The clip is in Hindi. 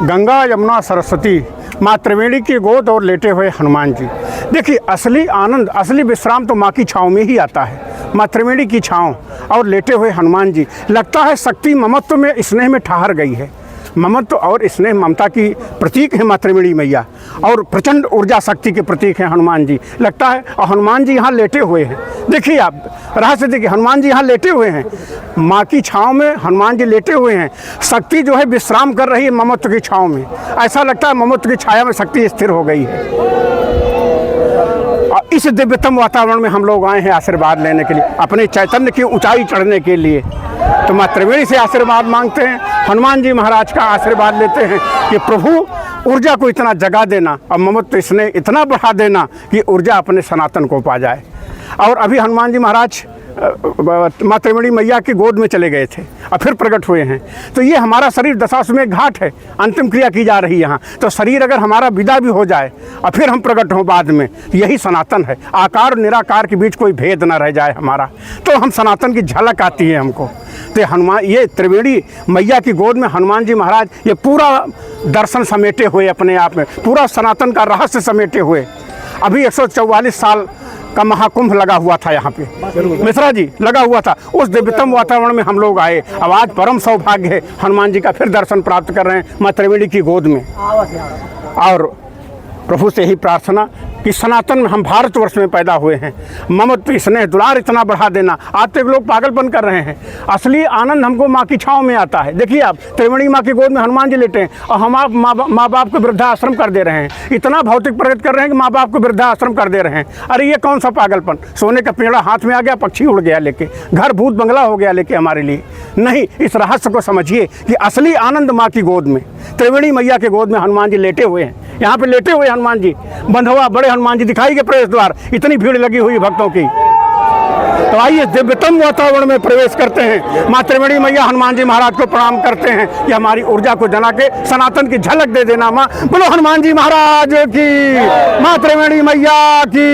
गंगा यमुना सरस्वती माँ त्रिवेणी की गोद और लेटे हुए हनुमान जी। देखिए, असली आनंद, असली विश्राम तो माँ की छाँव में ही आता है। माँ त्रिवेणी की छाँव और लेटे हुए हनुमान जी, लगता है शक्ति ममत्व में, स्नेह में ठहर गई है। ममत्व और स्नेह ममता की प्रतीक है माँ त्रिवेणी मैया, और प्रचंड ऊर्जा शक्ति के प्रतीक हैं हनुमान जी। लगता है और हनुमान जी यहाँ लेटे हुए हैं। देखिए, आप रहस्य देखिए, हनुमान जी यहाँ लेटे हुए हैं, माँ की छाँव में हनुमान जी लेटे हुए हैं। शक्ति जो है विश्राम कर रही है ममत्व की छाँव में। ऐसा लगता है ममत्व की छाया में शक्ति स्थिर हो गई है। और इस दिव्यतम वातावरण में हम लोग आए हैं आशीर्वाद लेने के लिए, अपने चैतन्य की ऊंचाई चढ़ने के लिए। तो माँ त्रिवेणी से आशीर्वाद मांगते हैं, हनुमान जी महाराज का आशीर्वाद लेते हैं कि प्रभु ऊर्जा को इतना जगा देना और ममत्व स्नेह इतना बढ़ा देना कि ऊर्जा अपने सनातन को पा जाए। और अभी हनुमान जी महाराज माँ त्रिवेणी मैया की गोद में चले गए थे और फिर प्रकट हुए हैं। तो ये हमारा शरीर दशाश्वमेध घाट है, अंतिम क्रिया की जा रही है यहाँ। तो शरीर अगर हमारा विदा भी हो जाए और फिर हम प्रकट हों बाद में, यही सनातन है। आकार और निराकार के बीच कोई भेद ना रह जाए हमारा, तो हम सनातन की झलक आती है हमको। तो हनुमान, ये त्रिवेणी मैया की गोद में हनुमान जी महाराज ये पूरा दर्शन समेटे हुए, अपने आप में पूरा सनातन का रहस्य समेटे हुए। अभी 144 साल का महाकुंभ लगा हुआ था यहाँ पे, मिश्रा जी, लगा हुआ था। उस दिव्यतम वातावरण में हम लोग आए। अब आज परम सौभाग्य है, हनुमान जी का फिर दर्शन प्राप्त कर रहे हैं माँ त्रिवेणी की गोद में। और प्रभु से ही प्रार्थना कि सनातन में, हम भारतवर्ष में पैदा हुए हैं, ममत्व स्नेह दुलार इतना बढ़ा देना। आज तक लोग पागलपन कर रहे हैं। असली आनंद हमको माँ की छाँव में आता है। देखिए, आप त्रिवेणी माँ की गोद में हनुमान जी लेटे हैं और हम आप माँ बाप को वृद्धाश्रम कर दे रहे हैं। इतना भौतिक प्रगति कर रहे हैं कि माँ बाप को वृद्धाश्रम कर दे रहे हैं। अरे ये कौन सा पागलपन? सोने का पेड़ा हाथ में आ गया, पक्षी उड़ गया लेके, घर भूत बंगला हो गया लेके हमारे लिए। नहीं, इस रहस्य को समझिए कि असली आनंद माँ की गोद में, त्रिवेणी मैया के गोद में हनुमान जी लेटे हुए हैं। यहाँ पे लेटे हुए हनुमान जी, बंधुआ बड़े हनुमान जी दिखाई के प्रवेश द्वार, इतनी भीड़ लगी हुई भक्तों की। तो आइए दिव्यतम वातावरण में प्रवेश करते हैं। माँ त्रिवेणी मैया हनुमान जी महाराज को प्रणाम करते हैं कि हमारी ऊर्जा को जना के सनातन की झलक दे देना। माँ बोलो हनुमान जी महाराज की, माँ त्रिवेणी मैया की।